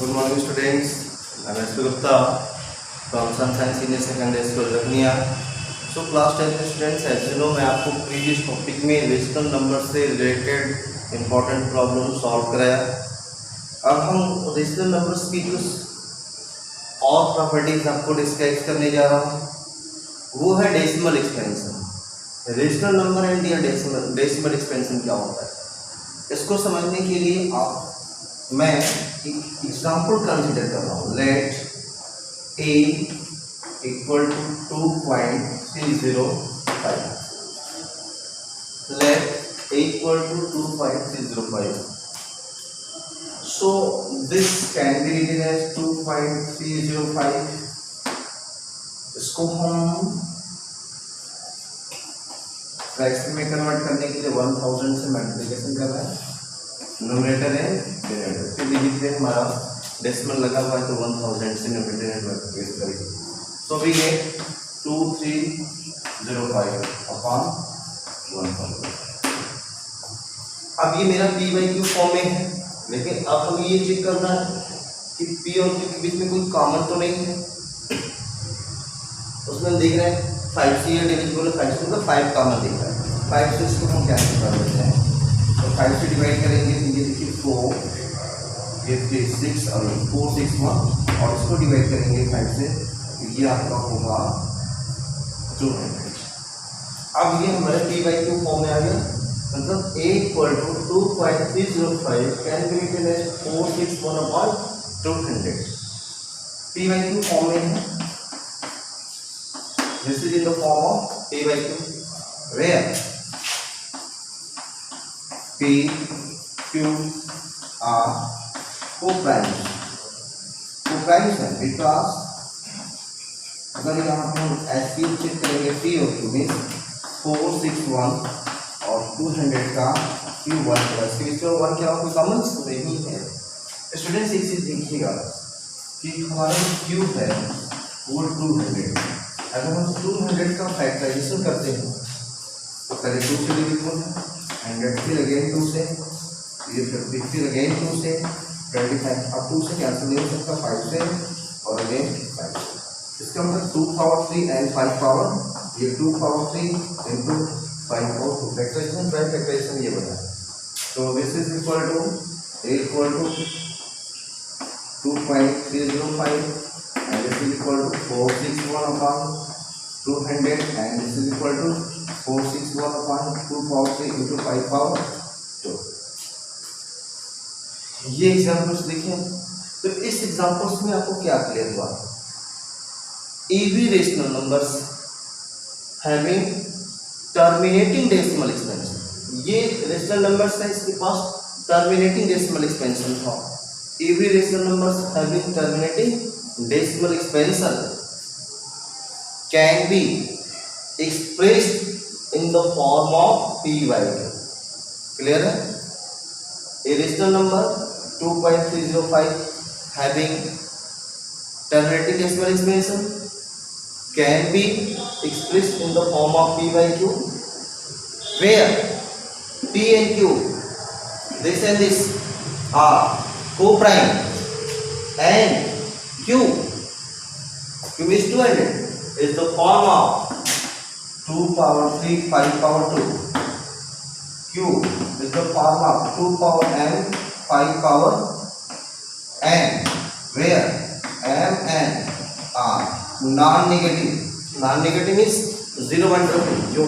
Good morning students. I am S. P. Gupta from Sunshine Senior Secondary School रखनिया. So class 10 students, as you know मैं आपको previous topic में rational number से related important problem solve कराया. अब हम rational numbers की कुछ और प्रॉपर्टीज आपको डिस्क्राइब करने जा रहा हूँ. वो है decimal expansion. Rational number and या डेसिमल एक्सपेंशन क्या होता है, इसको समझने के लिए मैं एक एग्जाम्पल कंसिडर कर रहा हूँ. Let a equal to 2.305. Let a equal to 2.305. So this can be written as 2.305. इसको हम फ्रैक्शन में कन्वर्ट करने के लिए 1000 से मल्टीप्लिकेशन कर रहे हैं. न्यूमरेटर है डिनोमिनेटर. फिर लिखते हैं हमारा डेसिमल लगा हुआ है तो 1000 से न्यूमरेटर मल्टीप्लाई करेंगे. So we get 2305 upon 1000. अब ये मेरा p बाई क्यू फॉर्म में है, लेकिन अब हमें ये चेक करना है कि p और q के बीच में कोई कॉमन तो नहीं है. उसमें हम देख रहे हैं 5 से डिविजिबल है, 5 से मतलब 5 कॉमन दिख रहा है. 5 से इसको हम कैंसिल कर देते हैं. तो 5 से डिवाइड करेंगे तो ये देखिए 4, ये 3 6 और 4 6 1, और इसको डिवाइड करेंगे 5 से तो ये आपका होगा 200. अब ये हमारे p बाई क्यू फॉर्म में आ गया. मतलब a equal to 2.305 can be written as 461 upon 200. p by Q form में है. This is in the form of a by q, where p, q are co-primes. Co-primes है because अगर यहाँ पे हम ऐसे चेक करेंगे p और q में 461 और 200 का q1 प्लस q1 क्या कोई कॉमन नहीं है. स्टूडेंट्स एक चीज देखिएगा कि हमारा q है वो 200. अगर हम 200 का फैक्टराइजेशन करते हैं तो पहले 2 से डिविजिबल है, 100 फिर अगेन 2 से, ये 50 फिर अगेन 2 से, 25 अब 2 से कैंसिल नहीं हो सकता, 5 से और अगेन 5 से. इसका मतलब 2 पावर 3 एंड 5 पावर, ये 2 power 3 into 5 power 2. Factorisation by factorisation ये बना है. तो this is equal to a equal to 2.305 and this is equal to 461 upon 200 and this is equal to 461 upon 2 power 3 into 5 power 2. ये examples देखिए. तो इस examples में आपको क्या क्लियर हुआ? Every rational numbers having terminating decimal expansion. ये rational numbers है, इसके पास टर्मिनेटिंग डेसिमल एक्सपेंशन था. Every rational numbers having terminating decimal expansion can be expressed in the form of p by q. Clear है? A rational number 2.305 having terminating decimal expansion can be expressed in the form of p by q, where p and q, this and this, are co-prime and q is 200 is the form of 2 power 3 5 power 2. q is the form of 2 power m 5 power n, where m and r non-negative. Non-negative is 0 1 2 3. जो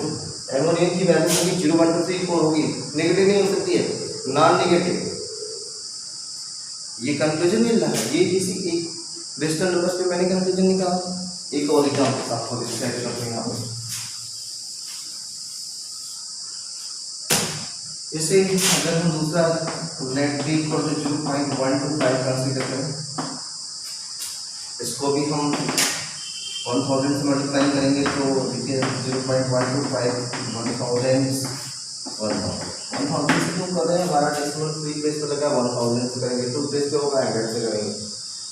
m और n की value होगी 0 1 2 3 4 होगी, negative नहीं हो सकती है, non negative. ये कंक्लूजन मिल रहा है. ये किसी एक रेशनल नंबर्स पे मैंने कंक्लूजन निकाला. एक और एग्जांपल आपको डिस्क्राइब करते हैं यहाँ पे. जैसे अगर हम दूसरा let b equal to 0.125 consider करें, इसको भी हम 1000 से मल्टीप्लाई करेंगे तो देखिए 0.125 1000 से क्यों कर रहे हैं? हमारा डेसिमल 3 प्लेस पे लगा, 1000 से करेंगे, 2 प्लेस पे होगा 100 से करेंगे.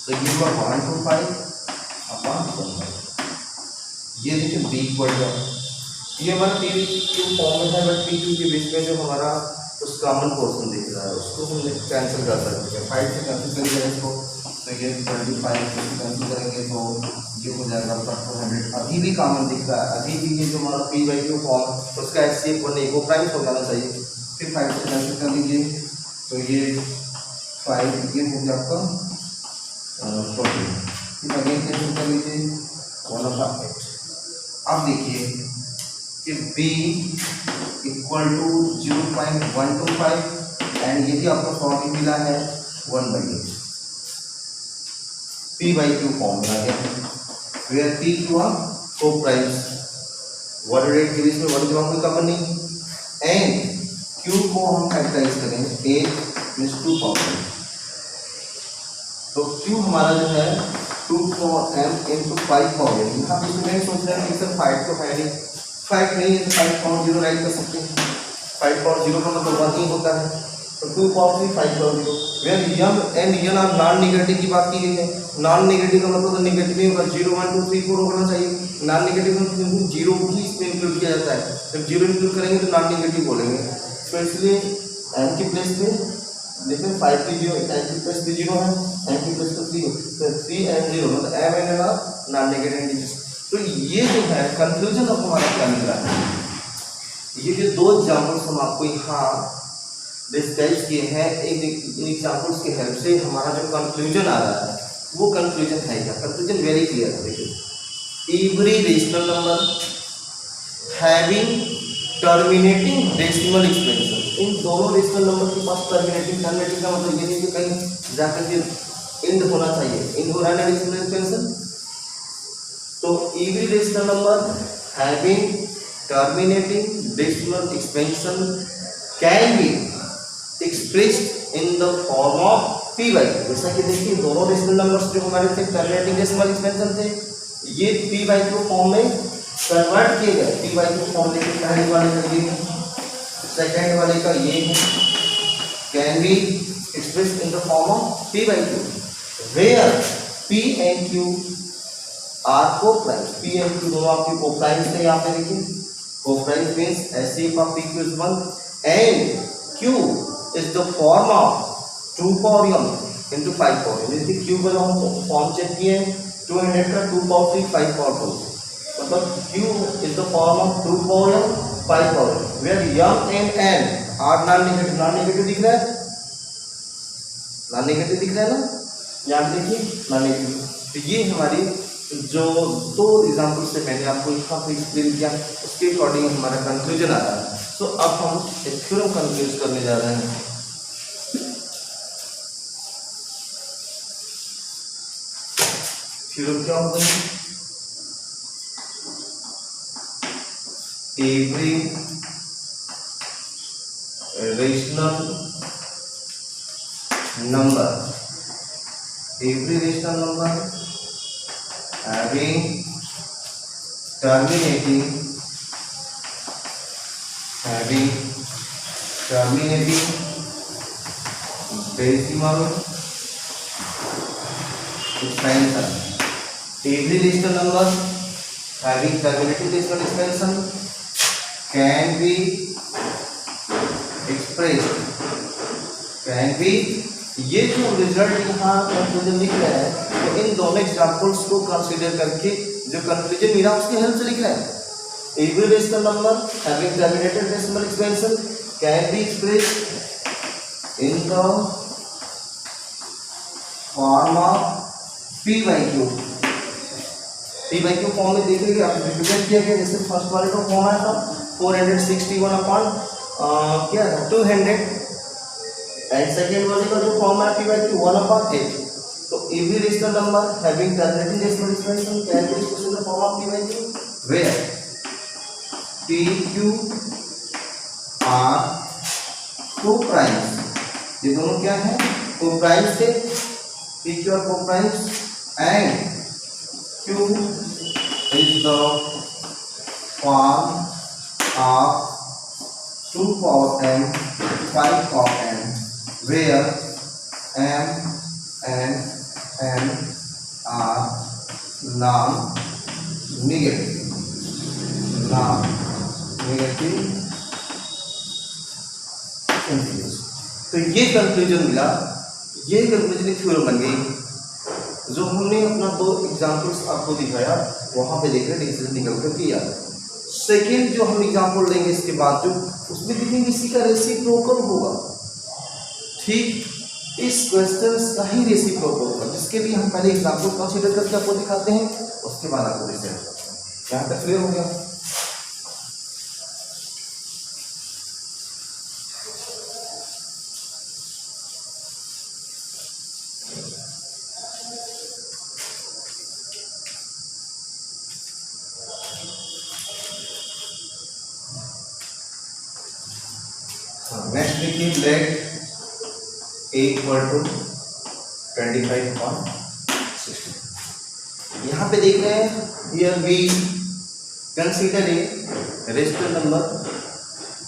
तो ये हुआ 125 अपॉन 100. ये देखिए b इक्वल टू, ये हमारा p क्यू फॉर्म में है, बट p क्यू के बीच में जो हमारा उस कॉमन पोर्शन दिख रहा है उसको हम कैंसिल कर सकते हैं. 5 से कैंसिल करेंगे इसको तो ये 25 कैंसिल करेंगे तो ये हो जाएगा आपका 400। अभी भी कॉमन दिख रहा है, अभी भी ये जो हमारा पी बाई क्यू फॉर्म उसका HCF वन इको प्राइम हो जाना चाहिए। फिर 5 से कैंसिल कर लीजिए तो ये 5 ये हो गया आपका 40। फिर अगेन कैंसिल कर लीजिए 1/8। अब देखिए कि b इक्वल टू 0.125 एंड ये भी आपको फॉर्म मिला है 1/8 P by Q फॉर्मूला है, where P Q are co-primes, what rate के बीच में what जमा कोई कॉमन नहीं, and Q को हम फैक्टराइज करेंगे 8 मींस 2 फॉर्मूला। तो Q हमारा जो है 2 for m into 5 for n। यहाँ पे स्टूडेंट सोच रहे हैं कि सर 5 तो है नहीं, 5 नहीं है तो 5 for 0 राइट कर सकते हैं। 5 for 0 का मतलब 1 ही होता है, तो 2 for 3 5 for 0 where m and n are non negative की बात की गई है। नॉन नेगेटिव का मतलब तो नेगेटिव ही होगा, 0 1 2 3 4 होना चाहिए। नॉन नेगेटिव में 0 को ही इसमें इंक्लूड किया जाता है, जब 0 इंक्लूड करेंगे तो नॉन नेगेटिव बोलेंगे। तो इसलिए m की प्लेस पे देखिए 5 की 0 m की प्लेस पे 0 है, m की प्लेस पे 3 तो 3 and 0 मतलब m and n are non negative integers. तो ये जो है कंक्लूजन ऑफ हमारा क्या निकल रहा है, ये जो दो एग्जांपल्स हम आपको यहाँ डिस्कस किए हैं, इन एग्जांपल्स के हेल्प से हमारा जो कंक्लूजन आ रहा है वो कंक्लूजन है क्या? कंक्लूजन वेरी क्लियर है। देखिए every rational number having terminating decimal expansion, इन दोनों रेशनल नंबर के पास टर्मिनेटिंग का मतलब ये नहीं कि कहीं जाकर के एंड होना चाहिए, एंड हो रहा है डेसिमल एक्सपेंशन। तो every rational number having terminating decimal expansion can be expressed in the form of P by Q. जैसा कि देखिए दोनों रेशनल नंबर्स जो हमारे थे टर्मिनेटिंग डेसिमल एक्सपेंशन थे, ये पी बाई क्यू फॉर्म में कन्वर्ट किए गए। पी बाई क्यू फॉर्म लेके पहले वाले का ये है, सेकेंड वाले का ये है, can be expressed in the form of P by Q where P and Q are coprimes. P and Q दोनों आपके को-प्राइम्स थे। यहाँ पे देखिए coprimes means HCF of P Q is 1 and Q is the form of 2 power m into 5 power m। जैसे Q का जो हम फॉर्म चेक किए 200 का 2 power 3 5 power 2, मतलब Q is the form of 2 power m 5 power m where m and n are non negative दिख रहा है, नॉन नेगेटिव दिख रहा है ना, यहाँ देखिए नॉन नेगेटिव। तो ये हमारी जो दो एग्जाम्पल से मैंने आपको यहाँ पे एक्सप्लेन किया उसके अकॉर्डिंग हमारा कंक्लूजन आ रहा है। तो अब हम एक थ्योरम कंक्लूड करने जा रहे हैं। थ्योरम क्या होता है? Every rational number having terminating decimal expansion, every rational number having terminating decimal expansion can be expressed, ये जो रिजल्ट यहाँ कंक्लूजन लिख रहा है तो इन दोनों एग्जांपल्स को कंसीडर करके जो कंक्लूजन मिला उसके हेल्प से लिख रहा है। Every rational number having terminated decimal expansion can be expressed in the form of P by Q. P by Q form में देखिए आप रिप्रेजेंट किया गया, जैसे फर्स्ट वाले का फॉर्म आया था 461 अपॉन क्या था 200 एंड सेकेंड वाले का जो फॉर्म है पी बाई क्यू 1/8। तो every rational number having terminating decimal expansion can be expressed in the form of P by Q where P Q are coprimes. ये दोनों क्या है? को-प्राइम्स थे, P Q are coprimes and Q is the form of 2 power m 5 power m where m and n are non-negative integers. तो ये conclusion मिला, ये conclusion एक थ्योरम बन गई जो हमने अपना 2 एग्जाम्पल्स आपको दिखाया वहाँ पे देख रहे डिसीजन निकल कर किया। सेकेंड जो हम एग्जाम्पल लेंगे इसके बाद जो उसमें देखेंगे इसी का रेसिप्रोकल होगा। ठीक इस क्वेश्चन का ही रेसिप्रोकल होगा, जिसके लिए हम पहले एग्जाम्पल कंसीडर करके आपको दिखाते हैं, उसके बाद आपको रिजल्ट करते हैं। यहाँ तक क्लियर हो गया? नेक्स्ट देखिए, लेट a इक्वल टू 25/60। यहाँ पे देख रहे हैं here we consider a rational number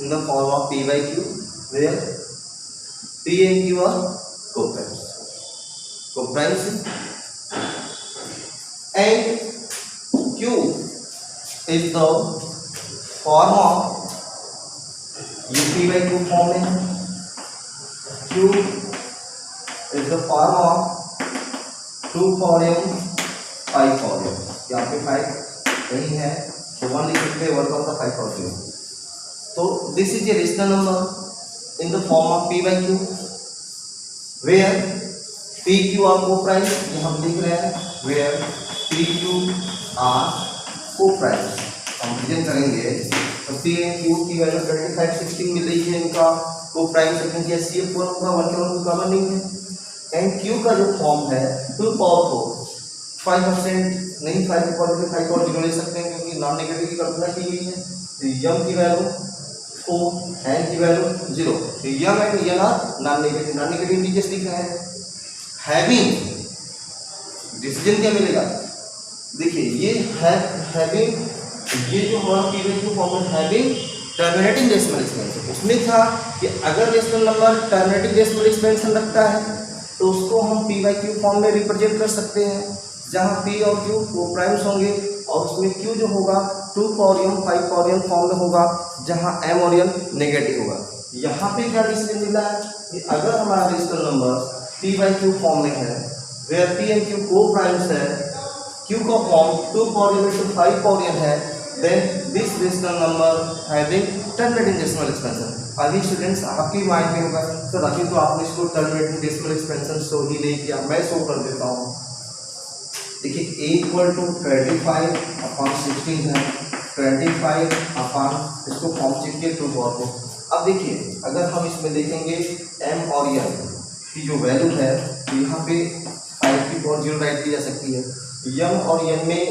in the form of p by q where p and q are co-primes and q is the form of ये p by q form में, q is the form of 2 for m 5 for m। यहाँ पे 5 नहीं है तो 1 लिख सकते हैं, 1 का 5 for m। तो this is a rational number in the form of p by q where p q are co-primes। ये हम लिख रहे हैं where p q are co-primes। हम प्रेजेंट करेंगे तो p and q की वैल्यू 25 16 मिल रही है, इनका co-prime सेकंड या CF1 होगा, 1 के 1 कॉमन नहीं है। एंड q का जो फॉर्म है 2 पावर 4 5% नहीं, 5 की पावर से 5 और 0 ले सकते हैं क्योंकि नॉन नेगेटिव की कल्पना की गई है। तो m की वैल्यू 4 n की वैल्यू 0। तो m and n are non negative integers लिख रहे हैं। हैविंग डिसीजन क्या मिलेगा, देखिए ये है हैविंग, ये जो हमारा p by q फॉर्म है हैविंग टर्मिनेटिंग डेसिमल एक्सपेंशन। उसमें था कि अगर rational number terminating decimal expansion रखता है तो उसको हम p by q फॉर्म में रिप्रेजेंट कर सकते हैं, जहां p और q को-प्राइम्स होंगे और उसमें q जो होगा 2 for m 5 for m form में होगा, जहां m और n नेगेटिव होगा। यहाँ पे क्या डिसीजन मिला है कि अगर हमारा rational number p by q form में है where p and q को-प्राइम्स है, q का form 2 for m to 5 for m है, then this rational number having terminating decimal expansion। अभी स्टूडेंट्स आपके माइंड में होगा सर अभी तो आपने इसको टर्मिनेटिंग डेसिमल एक्सपेंशन शो ही नहीं किया, मैं शो कर देता हूँ। देखिए a इक्वल टू 25/16 है, 25 इसको फॉर्म चेक किए 2 पावर को। अब देखिए अगर हम इसमें देखेंगे m और n की जो वैल्यू है तो यहाँ पे 5 की पावर 0 राइट की जा सकती है। m और n में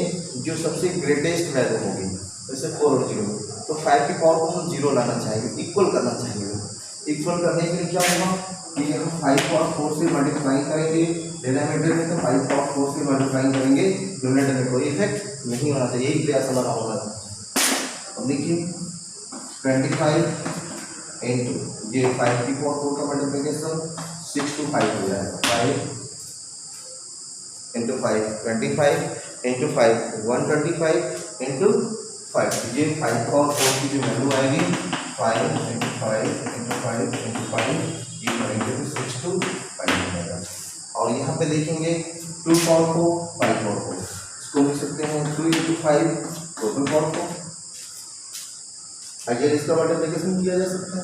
जो सबसे ग्रेटेस्ट वैल्यू होगी जैसे 4 और 0, तो 5 की पावर को हम 0 लाना चाहेंगे, इक्वल करना चाहेंगे। इक्वल करने के लिए क्या होगा कि हम 5 पावर 4 से मल्टीप्लाई करेंगे डिनोमिनेटर में, तो 5 पावर 4 से मल्टीप्लाई करेंगे डिनोमिनेटर में, कोई इफेक्ट नहीं होना चाहिए, यही प्रयास हमारा होगा। अब देखिए 25 इंटू ये 5 की पावर 4 का मल्टीप्लिकेशन 6 to 5 हो जाएगा, 5 इंटू 5 25 इंटू 5 125 इंटू 5, ये 5 और 4 की जो वैल्यू आएगी 5 इंटू 5 इंटू 5 इंटू 5, ये करेंगे तो 6 to 5 हो जाएगा। और यहाँ पे देखेंगे 2 पावर को 5 पावर को, इसको लिख सकते हैं 2 इंटू 5 टोटल पावर को। अगर इसका मल्टीप्लिकेशन किया जा सकता है,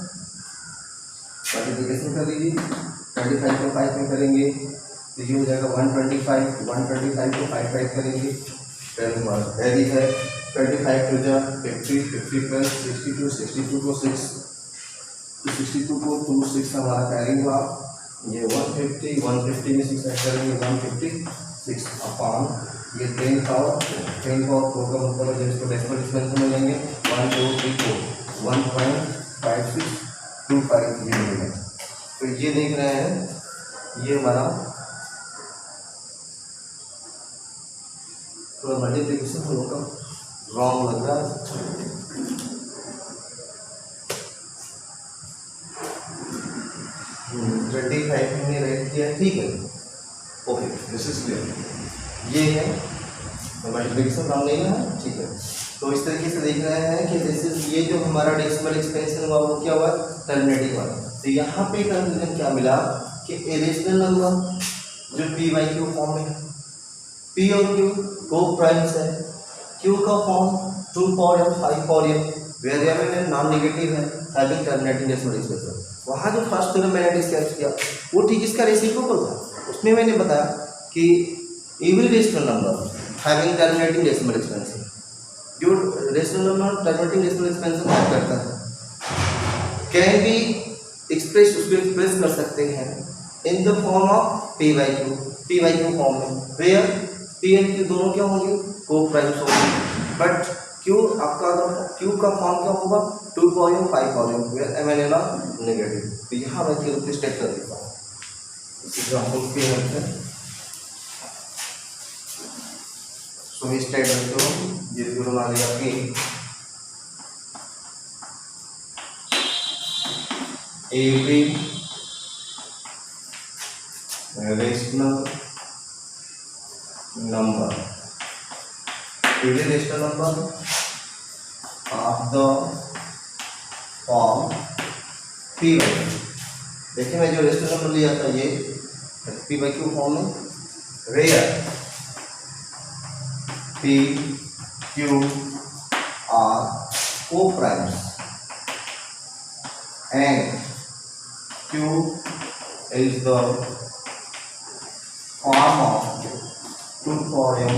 मल्टीप्लिकेशन कर लीजिए 25 को 5 में करेंगे तो ये हो जाएगा 125 को 5 5 करेंगे 10 मार्क्स वैरी है। 25 टू जा 50 50 प्लस 62 को 6 तो 62 को 2 6 हमारा कैरिंग हुआ, ये 150 में 6 ऐड करेंगे 156 अपॉन ये 10 पावर 4 का मतलब जब इसको डेसिमल एक्सपेंशन में लेंगे 1 2 3 4 1.5625 ये मिलेगा। तो ये देख रहे हैं ये हमारा थोड़ा मल्टीप्लिकेशन हम लोग का रॉन्ग लग रहा है। ट्वेंटी 25 हमने राइट किया, ठीक है, ओके दिस इज क्लियर। ये है मल्टीप्लिकेशन रॉन्ग नहीं है, ठीक है। तो इस तरीके से देख रहे हैं कि दिस इज ये जो हमारा डेसिमल एक्सपेंशन हुआ वो क्या हुआ टर्मिनेटिंग हुआ। तो यहाँ पे कंक्लूजन क्या मिला कि ए रेशनल नंबर जो p by q फॉर्म में P और Q को प्राइम्स है, Q का form 2 power m 5 power m variable में नॉन नेगेटिव है, हैविंग टर्मिनेटिंग डेसिमल एक्सप्रेशन। वहाँ जो फर्स्ट थ्योरम मैंने डिस्कस किया वो ठीक इसका रेसिप्रोकल था, उसमें मैंने बताया कि every rational number having terminating decimal expansion, जो rational number terminating decimal expansion क्या करता है, कैन बी एक्सप्रेस, उसको एक्सप्रेस कर सकते हैं in the form of P by Q form में, वेयर पी एंड क्यू दोनों क्या होंगे, को प्राइम्स होंगे, बट क्यू आपका अगर क्यू का फॉर्म क्या होगा 2 power m 5 power m where m n negative. तो यहाँ मैं क्यू को स्टेट कर देता हूँ इस एग्जांपल के हेल्प से। सो स्टेट करते हो ये जो बना लिया कि every rational number of the form p by q। देखिए मैं जो रेशनल नंबर लिया था ये p by q फॉर्म में, where p q are co-primes and q is the form of 2 power m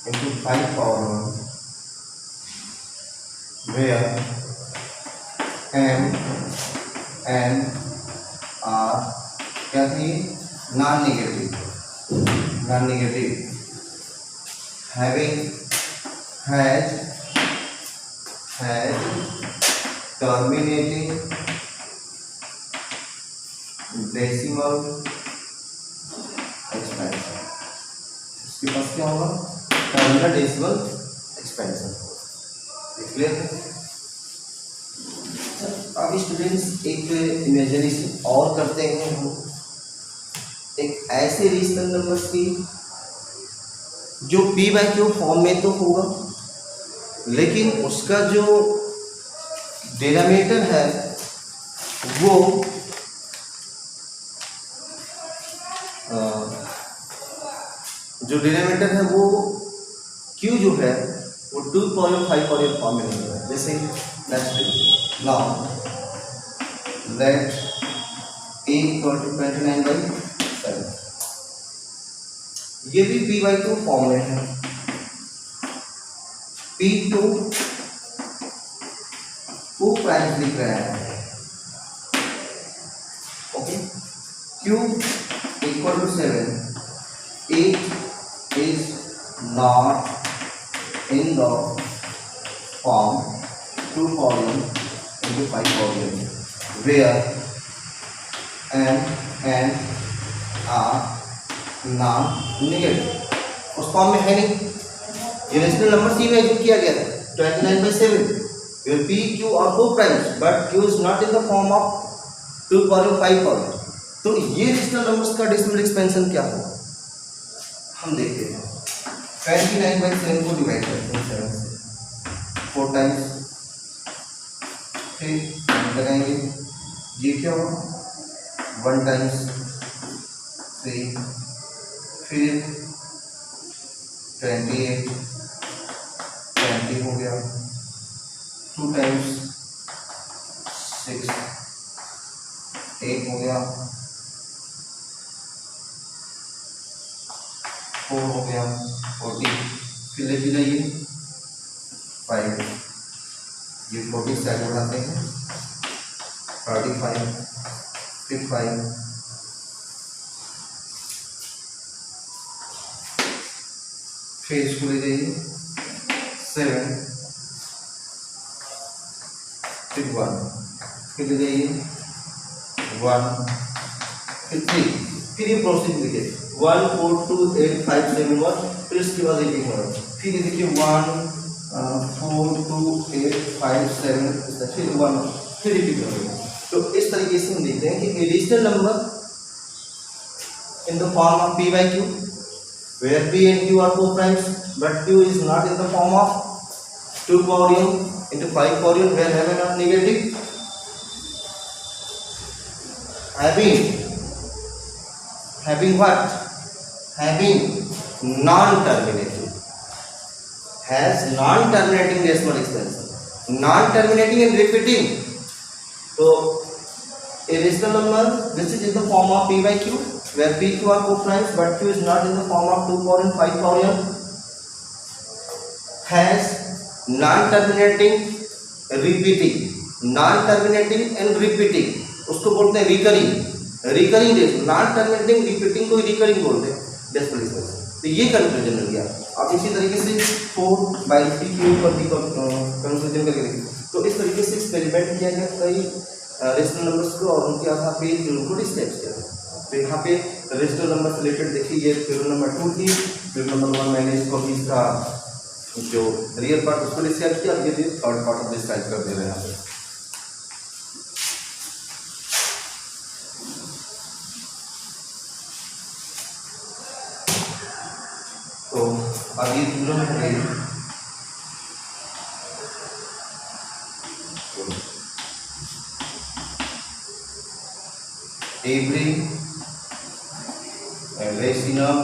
into 5 power m where m and r क्या थी, non negative having has terminating decimal expansion. इसके पास क्या होगा, terminal decimal expansion. Clear है? अब students एक imagination और करते हैं हम एक ऐसे रेशनल नंबर्स की जो p बाई क्यू फॉर्म में तो होगा, लेकिन उसका जो डिनोमिनेटर है वो q जो है वो 2 पावर 5 पावर फॉर्म में नहीं है। जैसे next now let a equal to 29/7, ये भी p बाई 2 फॉर्म में है। p2 को प्राइम्स लिख रहे हैं, okay, q equal to 7, 8 is not in the form 2 power m into 5 power m where m and r non negative. उस form में है नहीं, ये रेशनल नंबर सी में एज्यूम किया गया था 29/7 where p q are co-primes but q is not in the form of 2 power 5 power। तो ये रेशनल नंबर्स का डेसिमल एक्सपेंशन क्या होगा हम देखते हैं। 29/7 को डिवाइड करते हैं 7 से, 4 टाइम्स, फिर लगाएंगे, ये क्या होगा 1 टाइम्स 3, फिर 28 20 हो गया, 2 टाइम्स 6 8 हो गया, 4 हो गया 40, फिर लेके जाइए 5, ये 40 साइड बढ़ाते हैं 35, फिर 5, फिर इसको ले जाइए 7, फिर 1, फिर ले जाइए 1, फिर 3, फिर ये प्रोसेस देखिए 1 4 2 8 5 7 1, फिर इसके बाद एक और, फिर ये देखिए 1 4 2 8 5 7, फिर 1, फिर रिपीट करेंगे। तो इस तरीके से हम देखते हैं कि additional number in the form of p by q where p and q are co-primes but q is not in the form of 2 power m into 5 power m where m are negative, having what, having non terminating, has non terminating decimal expansion, non terminating and repeating. तो a rational number which is in the form of p by q, where p, q are co-primes but q is not in the form of 2 power and 5 power n, has non-terminating, repeating, non-terminating and repeating, उसको बोलते हैं recurring, recurring decimal, non-terminating repeating को recurring बोलते हैं decimal expansion. तो ये conclusion मिल गया। अब इसी तरीके से 4/p के ऊपर भी कंक्लूजन करके देखिए। तो इस तरीके से एक्सपेरिमेंट किया गया कई रेशनल नंबर्स को और उनके आधार पे उनको डिस्क्राइब किया। तो यहाँ पे रेशनल नंबर से रिलेटेड देखिए, ये फिगर नंबर 2 थी, फिगर नंबर 1 मैंने इसको अभी इसका जो रियल पार्ट उसको डिस्क्राइब किया, ये थर्ड पार्ट ऑफ डिस्क्राइब कर दे रहे हैं यहाँ पे। तो अब ये फिगर है every rational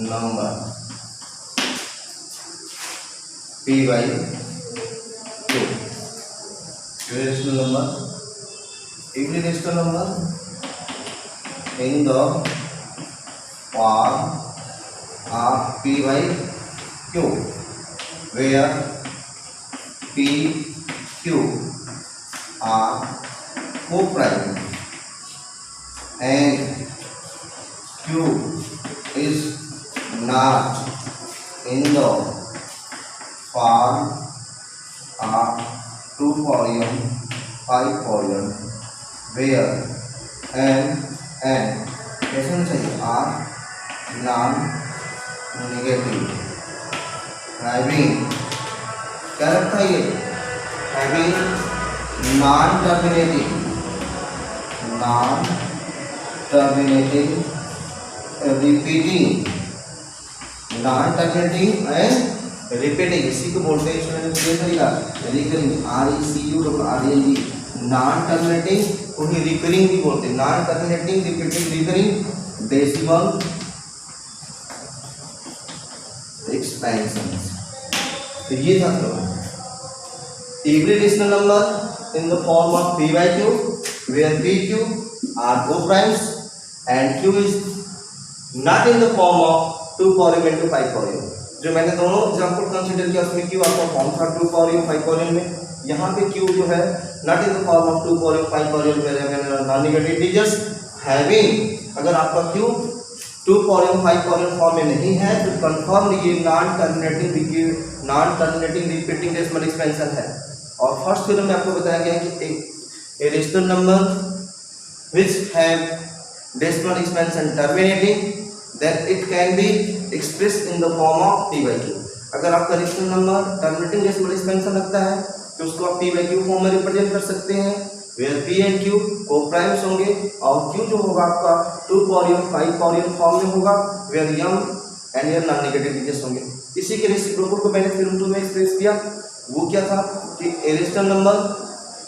number p by q, rational number, every rational number in the form of p by q, where p, q are co-prime and q is not in the form of 2 power n, 5 power n, where n कैसे होना चाहिए, r non negative, having क्या रखता है ये, having non terminating, non terminating repeating, non terminating and repeating, इसी को बोलते हैं इसमें ये तरीका रिकरिंग, RECURING, नॉन टर्मिनेटिंग को ही रिकरिंग भी बोलते हैं, non terminating repeating recurring decimal expansion. तो ये था every rational number in the form of p by q, where p, q are co-primes and q is not in the form of 2 power m into 5 power m। जो मैंने दोनों example consider किया उसमें q आपका form था 2 power m 5 power m में, यहाँ पे q जो है not in the form of 2 power m 5 power m where non negative integers having, अगर आपका q 2 power m 5 power m form में नहीं है तो कंफर्म ये non terminating repeating decimal expansion है। और फर्स्ट फिगर में आपको बताया गया कि a rational number which have decimal expansion terminating, then it can be expressed in the form of p by q। अगर आपका rational number terminating decimal expansion लगता है तो उसको आप p by q फॉर्म में रिप्रेजेंट कर सकते हैं, where p and q को-प्राइम्स होंगे और q जो होगा आपका 2 power m 5 power m form में होगा, where m and n non negative integers होंगे। इसी के रेसिप्रोकल को मैंने फिगर 2 में एक्सप्रेस किया, वो क्या था कि a rational number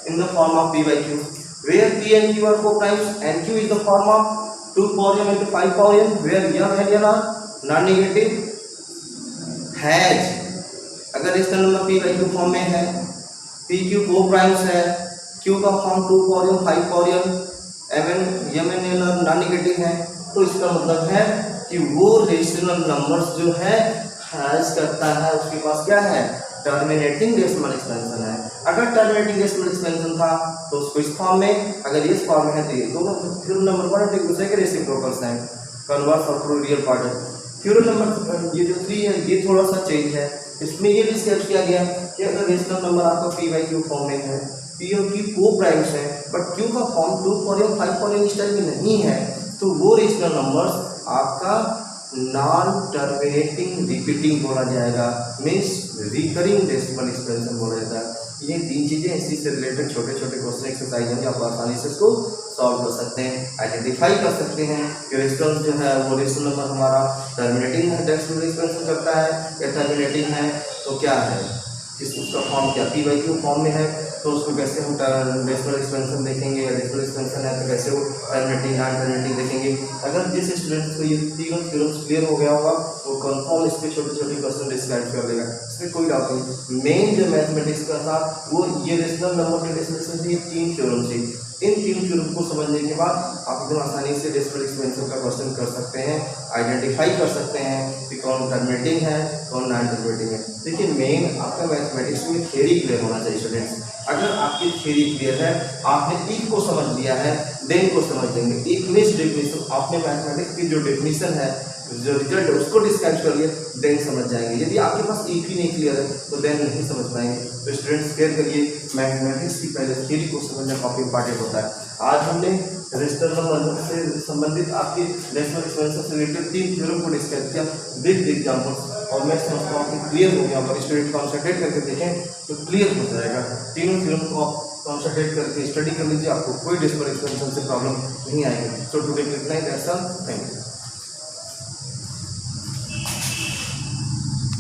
in the form of p by q, where p and q are co-primes and q is the form of 2 power m into 5 power m, where m and n are non-negative, has, अगर rational number p by q form में है, p q co-primes है, q का form 2 power m 5 power m, m and n non-negative है, तो इसका मतलब है कि वो रेशनल नंबर्स जो है हैज करता है, उसके पास क्या है, टर्मिनेटिंग डेसिमल एक्सपेंशन है। अगर टर्मिनेटिंग डेसिमल एक्सपेंशन था तो उसको इस फॉर्म में, अगर इस फॉर्म में है तो ये दोनों फिगर नंबर 1 और एक दूसरे के रेसिप्रोकल्स हैं, कन्वर्स और रियल पार्ट है। फिगर नंबर ये जो 3 है ये थोड़ा सा चेंज है, इसमें ये डिस्कस किया गया कि अगर रेशनल नंबर आपका p by q फॉर्म में है, p और q को-प्राइम्स है बट q का form 2 power m 5 power m इस टाइप में नहीं है, तो वो रेशनल नंबर्स आपका नॉन टर्मिनेटिंग रिपीटिंग बोला जाएगा, मीन्स रिकरिंग डेसिमल एक्सपेंशन बोला जाता है। ये 3 चीजें इसी से रिलेटेड छोटे छोटे क्वेश्चन एक्सरसाइज हैं, आप आसानी से इसको सॉल्व कर सकते हैं, आइडेंटिफाई कर सकते हैं कि रेशनल जो है वो रेशनल नंबर हमारा टर्मिनेटिंग डेसिमल एक्सपेंशन करता है या टर्मिनेटिंग है तो क्या है, किस उसका फॉर्म क्या p by q फॉर्म में है, तो उसको कैसे हम डेसिमल एक्सपेंशन देखेंगे, या डेसिमल एक्सपेंशन है तो कैसे वो टर्मिनेटिंग नॉन टर्मिनेटिंग देखेंगे। अगर जिस स्टूडेंट को ये तीनों थ्योरम्स क्लियर हो गया होगा वो कंफर्म इस पे छोटे छोटे क्वेश्चन डिस्क्राइब कर देगा, इसमें कोई डाउट नहीं। मेन जो मैथमेटिक्स का था वो ये रेशनल नंबर के डेसिमल से ये 3 थ्योरम थी। इन 3 थ्योरम को समझने के बाद आप एकदम आसानी से डेसिमल एक्सपेंशन का क्वेश्चन कर सकते हैं, आइडेंटिफाई कर सकते हैं कि कौन टर्मिनेटिंग है कौन नॉन टर्मिनेटिंग है। देखिए मेन आपका मैथमेटिक्स में थ्योरी क्लियर होना चाहिए स्टूडेंट्स। अगर आपकी थ्योरी क्लियर है, आपने एक को समझ लिया है, देन को समझ लेंगे। एक लिस्ट डेफिनेशन आपने मैथमेटिक्स की जो डेफिनेशन है, जो रिजल्ट है उसको डिस्क्राइब कर लिया, देन समझ जाएंगे। यदि आपके पास एक ही नहीं क्लियर है तो देन नहीं समझ पाएंगे। तो स्टूडेंट्स केयर करिए, मैथमेटिक्स की पहले थ्योरी को समझना काफी इंपॉर्टेंट होता है। आज हमने रेशनल नंबर से संबंधित आपकी डेसिमल एक्सपेंशन से रिलेटेड 3 थ्योरम को डिस्कस किया विद एग्जांपल्स, और मैं समझता हूँ कि क्लियर हो गया। अगर स्टूडेंट कॉन्सेंट्रेट करके देखें तो क्लियर हो जाएगा। तीनों थ्योरम को आप कॉन्सेंट्रेट करके स्टडी कर लीजिए, आपको कोई डेसिमल एक्सपेंशन से प्रॉब्लम नहीं आएगी। सो टुडे इतना ही, दैट्स ऑल, थैंक यू।